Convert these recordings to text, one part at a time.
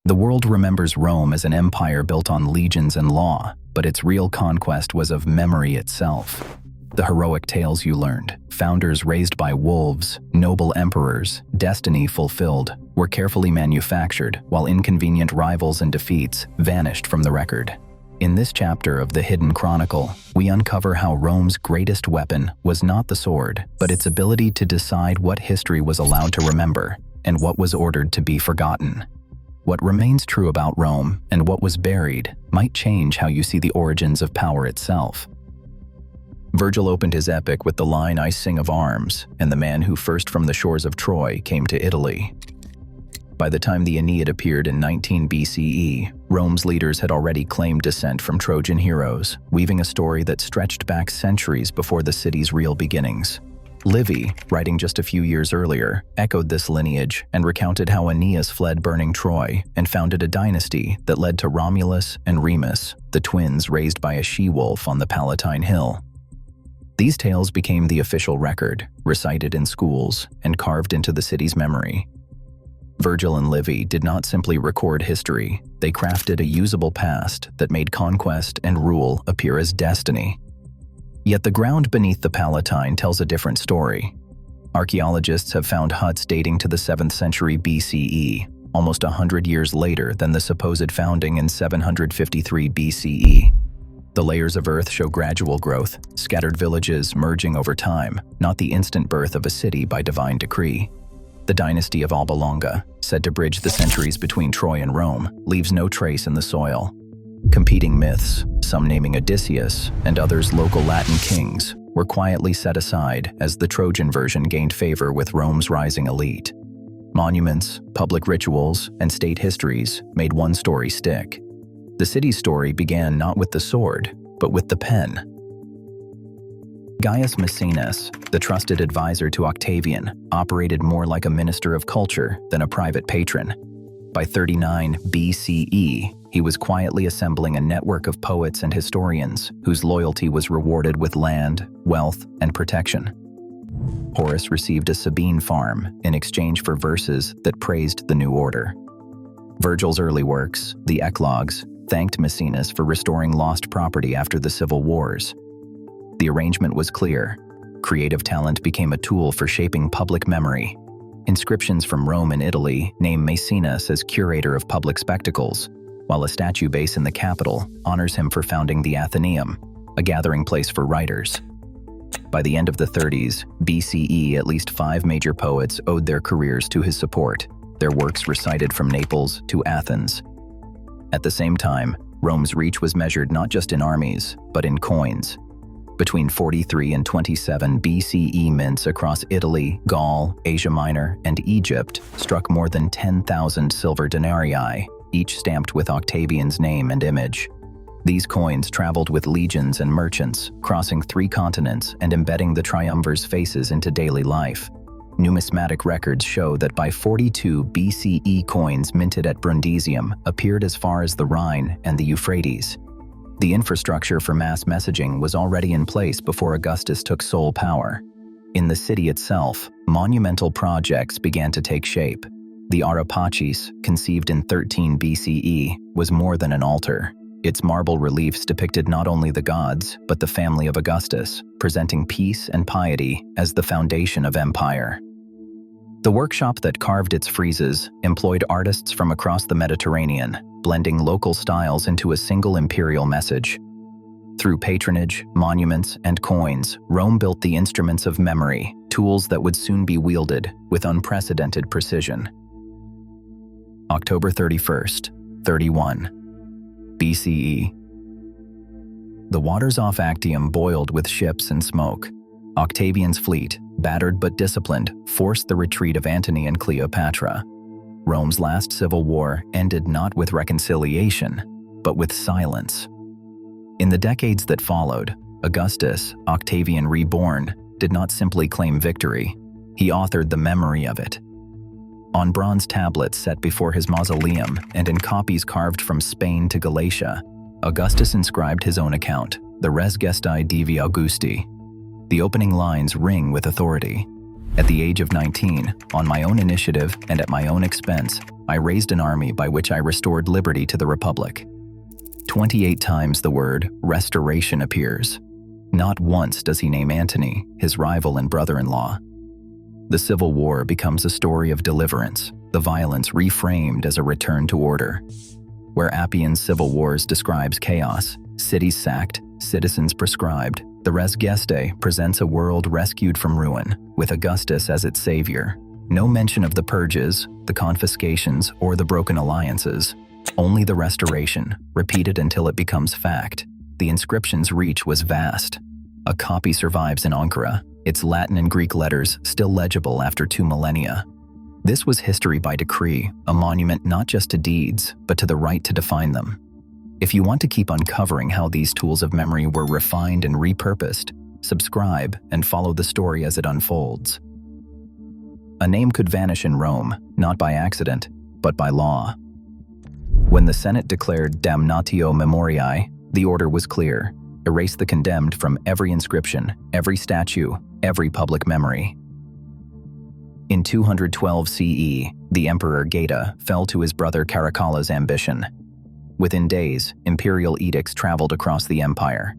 The world remembers Rome as an empire built on legions and law, but its real conquest was of memory itself. The heroic tales you learned, founders raised by wolves, noble emperors, destiny fulfilled, were carefully manufactured, while inconvenient rivals and defeats vanished from the record. In this chapter of the Hidden Chronicle, we uncover how Rome's greatest weapon was not the sword, but its ability to decide what history was allowed to remember and what was ordered to be forgotten. What remains true about Rome and what was buried might change how you see the origins of power itself. Virgil opened his epic with the line, "I sing of arms, and the man who first from the shores of Troy came to Italy." By the time the Aeneid appeared in 19 BCE, Rome's leaders had already claimed descent from Trojan heroes, weaving a story that stretched back centuries before the city's real beginnings. Livy, writing just a few years earlier, echoed this lineage and recounted how Aeneas fled burning Troy and founded a dynasty that led to Romulus and Remus, the twins raised by a she-wolf on the Palatine Hill. These tales became the official record, recited in schools, and carved into the city's memory. Virgil and Livy did not simply record history, they crafted a usable past that made conquest and rule appear as destiny. Yet the ground beneath the Palatine tells a different story. Archaeologists have found huts dating to the 7th century BCE, almost 100 years later than the supposed founding in 753 BCE. The layers of earth show gradual growth, scattered villages merging over time, not the instant birth of a city by divine decree. The dynasty of Alba Longa, said to bridge the centuries between Troy and Rome, leaves no trace in the soil. Competing myths, some naming Odysseus and others local Latin kings, were quietly set aside as the Trojan version gained favor with Rome's rising elite. Monuments, public rituals, and state histories made one story stick. The city's story began not with the sword, but with the pen. Gaius Maecenas, the trusted advisor to Octavian, operated more like a minister of culture than a private patron. By 39 BCE, he was quietly assembling a network of poets and historians whose loyalty was rewarded with land, wealth, and protection. Horace received a Sabine farm in exchange for verses that praised the new order. Virgil's early works, the Eclogues, thanked Maecenas for restoring lost property after the civil wars. The arrangement was clear. Creative talent became a tool for shaping public memory. Inscriptions from Rome and Italy name Maecenas as curator of public spectacles, while a statue base in the capital honors him for founding the Athenaeum, a gathering place for writers. By the end of the 30s BCE, at least 5 major poets owed their careers to his support, their works recited from Naples to Athens. At the same time, Rome's reach was measured not just in armies, but in coins. Between 43 and 27 BCE, mints across Italy, Gaul, Asia Minor, and Egypt struck more than 10,000 silver denarii, each stamped with Octavian's name and image. These coins traveled with legions and merchants, crossing 3 continents and embedding the triumvirs' faces into daily life. Numismatic records show that by 42 BCE, coins minted at Brundisium appeared as far as the Rhine and the Euphrates. The infrastructure for mass messaging was already in place before Augustus took sole power. In the city itself, monumental projects began to take shape. The Ara Pacis, conceived in 13 BCE, was more than an altar. Its marble reliefs depicted not only the gods, but the family of Augustus, presenting peace and piety as the foundation of empire. The workshop that carved its friezes employed artists from across the Mediterranean, blending local styles into a single imperial message. Through patronage, monuments, and coins, Rome built the instruments of memory, tools that would soon be wielded with unprecedented precision. October 31st, 31 BCE. The waters off Actium boiled with ships and smoke. Octavian's fleet, battered but disciplined, forced the retreat of Antony and Cleopatra. Rome's last civil war ended not with reconciliation, but with silence. In the decades that followed, Augustus, Octavian reborn, did not simply claim victory, he authored the memory of it. On bronze tablets set before his mausoleum and in copies carved from Spain to Galatia, Augustus inscribed his own account, the Res Gestae Divi Augusti. The opening lines ring with authority. At the age of 19, on my own initiative and at my own expense, I raised an army by which I restored liberty to the Republic. 28 times the word restoration appears. Not once does he name Antony, his rival and brother-in-law. The Civil War becomes a story of deliverance, the violence reframed as a return to order. Where Appian's Civil Wars describes chaos, cities sacked, citizens proscribed, the Res Gestae presents a world rescued from ruin, with Augustus as its savior. No mention of the purges, the confiscations, or the broken alliances. Only the restoration, repeated until it becomes fact. The inscription's reach was vast. A copy survives in Ankara, its Latin and Greek letters still legible after 2 millennia. This was history by decree, a monument not just to deeds, but to the right to define them. If you want to keep uncovering how these tools of memory were refined and repurposed, subscribe and follow the story as it unfolds. A name could vanish in Rome, not by accident, but by law. When the Senate declared damnatio memoriae, the order was clear: erase the condemned from every inscription, every statue, every public memory. In 212 CE, the Emperor Geta fell to his brother Caracalla's ambition. Within days, imperial edicts traveled across the empire.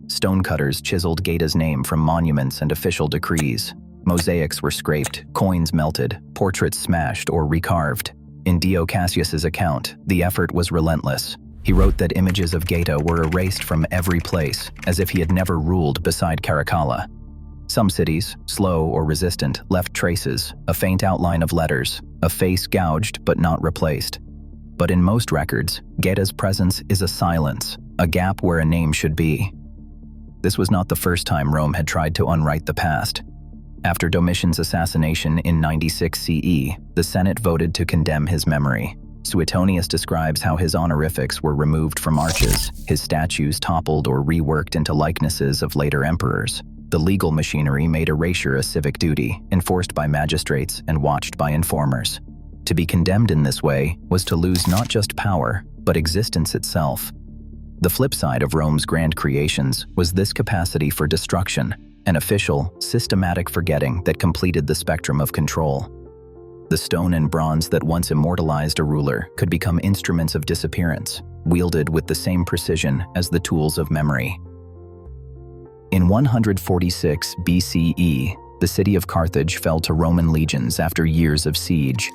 Stonecutters chiseled Geta's name from monuments and official decrees. Mosaics were scraped, coins melted, portraits smashed or recarved. In Dio Cassius's account, the effort was relentless. He wrote that images of Geta were erased from every place, as if he had never ruled beside Caracalla. Some cities, slow or resistant, left traces, a faint outline of letters, a face gouged but not replaced. But in most records, Geta's presence is a silence, a gap where a name should be. This was not the first time Rome had tried to unwrite the past. After Domitian's assassination in 96 CE, the Senate voted to condemn his memory. Suetonius describes how his honorifics were removed from arches, his statues toppled or reworked into likenesses of later emperors. The legal machinery made erasure a civic duty, enforced by magistrates and watched by informers. To be condemned in this way was to lose not just power, but existence itself. The flip side of Rome's grand creations was this capacity for destruction, an official, systematic forgetting that completed the spectrum of control. The stone and bronze that once immortalized a ruler could become instruments of disappearance, wielded with the same precision as the tools of memory. In 146 BCE, the city of Carthage fell to Roman legions after years of siege.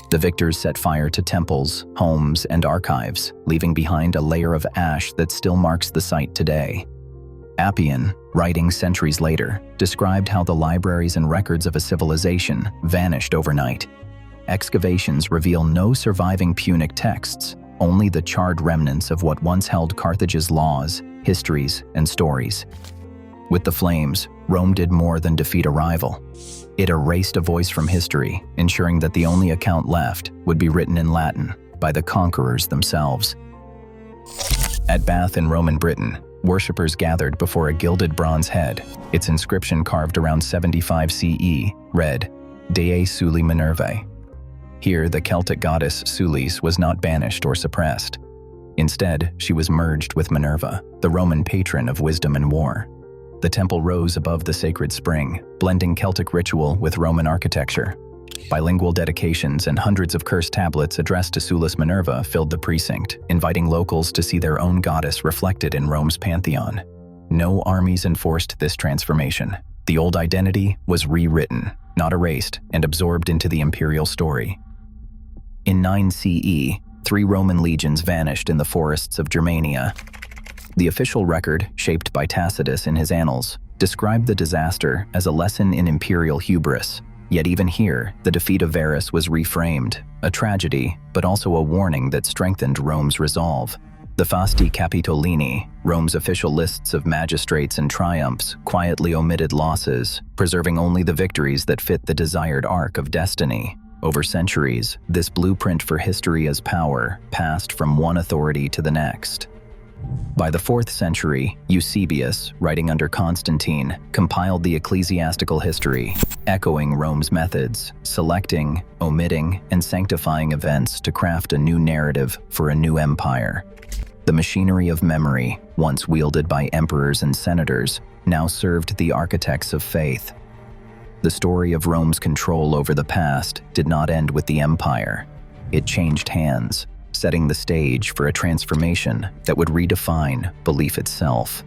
The victors set fire to temples, homes, and archives, leaving behind a layer of ash that still marks the site today. Appian, writing centuries later, described how the libraries and records of a civilization vanished overnight. Excavations reveal no surviving Punic texts, only the charred remnants of what once held Carthage's laws, histories, and stories. With the flames, Rome did more than defeat a rival. It erased a voice from history, ensuring that the only account left would be written in Latin by the conquerors themselves. At Bath in Roman Britain, worshippers gathered before a gilded bronze head. Its inscription, carved around 75 CE, read, Dea Suli Minervae. Here, the Celtic goddess Sulis was not banished or suppressed. Instead, she was merged with Minerva, the Roman patron of wisdom and war. The temple rose above the sacred spring, blending Celtic ritual with Roman architecture. Bilingual dedications and hundreds of cursed tablets addressed to Sulis Minerva filled the precinct, inviting locals to see their own goddess reflected in Rome's pantheon. No armies enforced this transformation. The old identity was rewritten, not erased, and absorbed into the imperial story. In 9 CE, 3 Roman legions vanished in the forests of Germania. The official record, shaped by Tacitus in his annals, described the disaster as a lesson in imperial hubris. Yet even here, the defeat of Varus was reframed, a tragedy, but also a warning that strengthened Rome's resolve. The Fasti Capitolini, Rome's official lists of magistrates and triumphs, quietly omitted losses, preserving only the victories that fit the desired arc of destiny. Over centuries, this blueprint for history as power passed from one authority to the next. By the 4th century, Eusebius, writing under Constantine, compiled the ecclesiastical history, echoing Rome's methods, selecting, omitting, and sanctifying events to craft a new narrative for a new empire. The machinery of memory, once wielded by emperors and senators, now served the architects of faith. The story of Rome's control over the past did not end with the empire. It changed hands, setting the stage for a transformation that would redefine belief itself.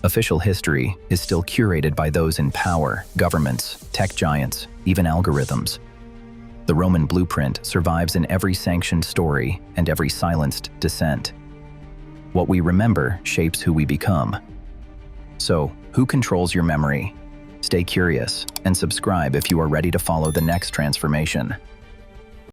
Official history is still curated by those in power, governments, tech giants, even algorithms. The Roman blueprint survives in every sanctioned story and every silenced dissent. What we remember shapes who we become. So, who controls your memory? Stay curious and subscribe if you are ready to follow the next transformation.